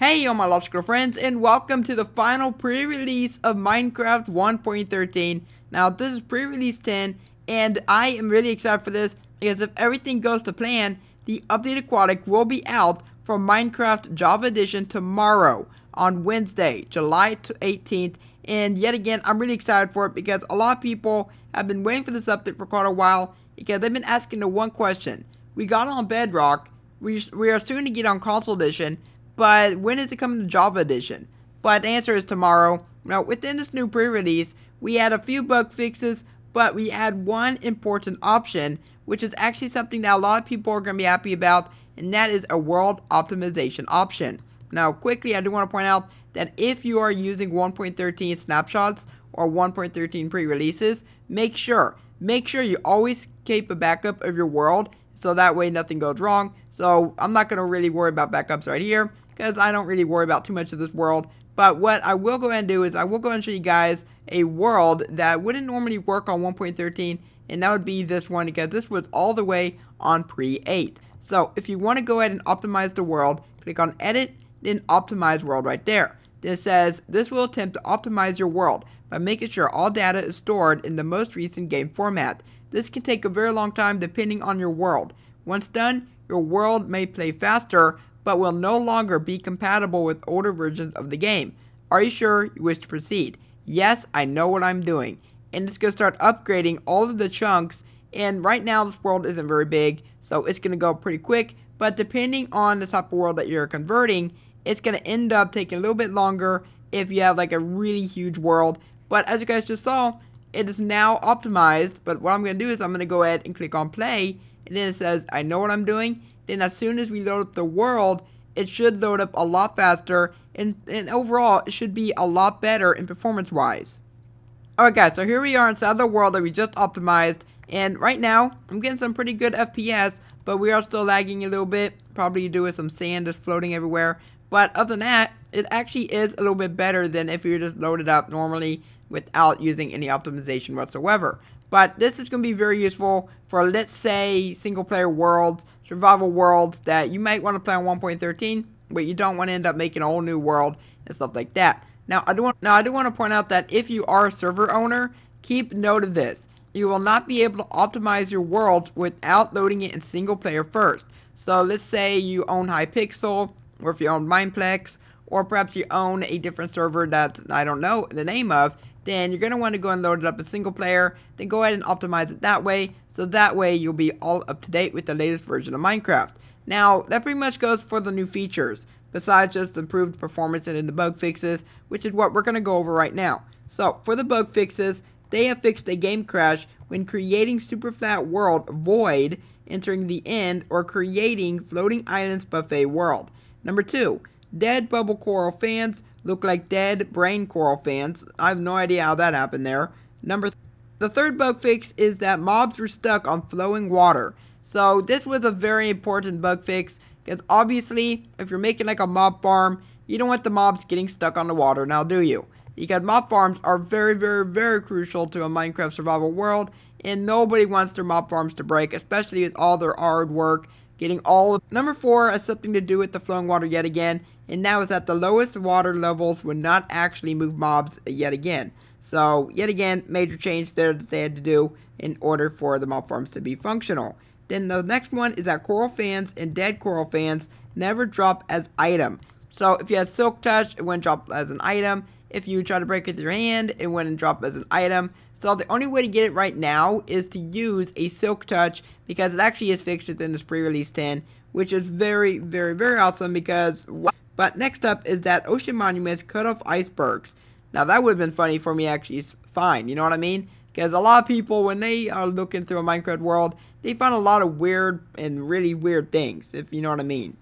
Hey all my logical friends, and welcome to the final pre-release of Minecraft 1.13. Now this is pre-release 10, and I am really excited for this because if everything goes to plan, the updated Aquatic will be out for Minecraft Java Edition tomorrow on Wednesday, July 18th. And yet again, I'm really excited for it because a lot of people have been waiting for this update for quite a while because they've been asking the one question. We got on Bedrock, we are soon to get on Console Edition, but when is it coming to Java Edition? But the answer is tomorrow. Now, within this new pre-release, we had a few bug fixes, but we had one important option, which is actually something that a lot of people are going to be happy about, and that is a world optimization option. Now, quickly, I do want to point out that if you are using 1.13 snapshots or 1.13 pre-releases, make sure you always keep a backup of your world, so that way nothing goes wrong. So I'm not going to really worry about backups right here, because I don't really worry about too much of this world. But what I will go ahead and do is I will go ahead and show you guys a world that wouldn't normally work on 1.13, and that would be this one, because this was all the way on pre-8. So if you want to go ahead and optimize the world, click on edit, then optimize world right there. This says this will attempt to optimize your world by making sure all data is stored in the most recent game format. This can take a very long time depending on your world. Once done, your world may play faster, but will no longer be compatible with older versions of the game. Are you sure you wish to proceed? Yes, I know what I'm doing. And it's going to start upgrading all of the chunks, and right now this world isn't very big, so it's going to go pretty quick, but depending on the type of world that you're converting, it's going to end up taking a little bit longer if you have like a really huge world. But as you guys just saw, it is now optimized, but what I'm going to do is I'm going to go ahead and click on play, and then it says I know what I'm doing. Then as soon as we load up the world, it should load up a lot faster, and overall it should be a lot better in performance wise. Alright guys, so here we are inside the world that we just optimized, and right now I'm getting some pretty good FPS, but we are still lagging a little bit, probably due to some sand just floating everywhere. But other than that, it actually is a little bit better than if you just load it up normally without using any optimization whatsoever. But this is going to be very useful for, let's say, single player worlds, survival worlds that you might want to play on 1.13, but you don't want to end up making a whole new world and stuff like that. Now, I do want to point out that if you are a server owner, keep note of this. You will not be able to optimize your worlds without loading it in single player first. So let's say you own Hypixel, or if you own Mineplex, or perhaps you own a different server that I don't know the name of, then you're going to want to go and load it up in single player, then go ahead and optimize it that way, so that way you'll be all up to date with the latest version of Minecraft. Now, that pretty much goes for the new features, besides just improved performance and the bug fixes, which is what we're going to go over right now. So, for the bug fixes, they have fixed a game crash when creating super flat world void, entering the end, or creating floating islands buffet world. Number 2, dead bubble coral fans look like dead brain coral fans. I have no idea how that happened there. The third bug fix is that mobs were stuck on flowing water. So this was a very important bug fix, because obviously if you're making like a mob farm, you don't want the mobs getting stuck on the water, now do you? Because mob farms are very, very, very crucial to a Minecraft survival world, and nobody wants their mob farms to break, especially with all their hard work getting all of. Number 4 has something to do with the flowing water yet again, and that was that the lowest water levels would not actually move mobs yet again. So, yet again, major change there that they had to do in order for the mob farms to be functional. Then the next one is that coral fans and dead coral fans never drop as item. So, if you had silk touch, it wouldn't drop as an item. If you try to break with your hand, it wouldn't drop as an item. So, the only way to get it right now is to use a silk touch, because it actually is fixed within this pre-release 10, which is very, very, very awesome because. But next up is that ocean monuments cut off icebergs. Now that would have been funny for me actually find, you know what I mean? Because a lot of people, when they are looking through a Minecraft world, they find a lot of weird and really weird things, if you know what I mean.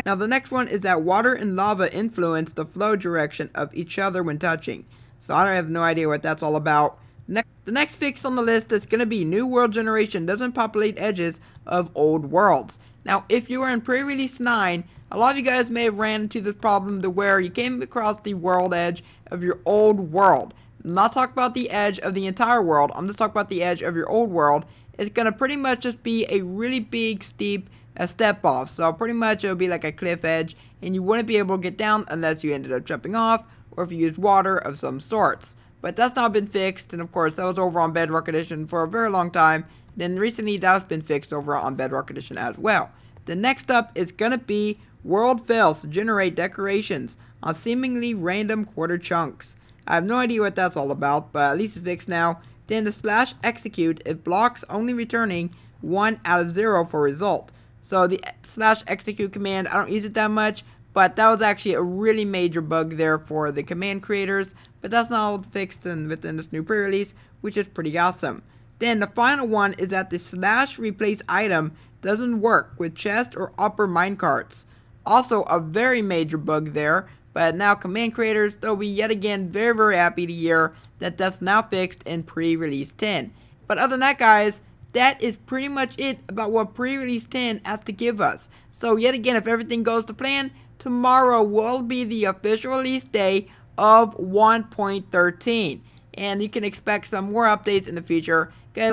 Now the next one is that water and lava influence the flow direction of each other when touching. So I have no idea what that's all about. The next fix on the list is going to be new world generation doesn't populate edges of old worlds. Now if you are in pre-release 9, a lot of you guys may have ran into this problem to where you came across the world edge of your old world. I'm not talking about the edge of the entire world, I'm just talking about the edge of your old world. It's going to pretty much just be a really big, steep a step off. So pretty much it'll be like a cliff edge, and you wouldn't be able to get down unless you ended up jumping off, or if you used water of some sorts. But that's now been fixed, and of course that was over on Bedrock Edition for a very long time. Then recently that's been fixed over on Bedrock Edition as well. The next up is gonna be world fails to generate decorations on seemingly random quarter chunks. I have no idea what that's all about, but at least it's fixed now. Then the slash execute, it blocks only returning 1 out of 0 for result. So the slash execute command, I don't use it that much, but that was actually a really major bug there for the command creators. But that's now fixed within this new pre-release, which is pretty awesome. Then the final one is that the slash replace item doesn't work with chest or upper minecarts. Also a very major bug there, but now command creators, they'll be yet again very happy to hear that that's now fixed in pre-release 10. But other than that, guys, that is pretty much it about what pre-release 10 has to give us. So yet again, if everything goes to plan, tomorrow will be the official release day of 1.13. And you can expect some more updates in the future. Guys,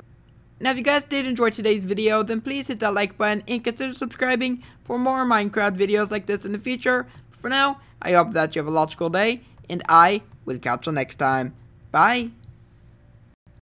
now if you guys did enjoy today's video, then please hit that like button and consider subscribing for more Minecraft videos like this in the future. For now, I hope that you have a logical day, and I will catch you next time. Bye!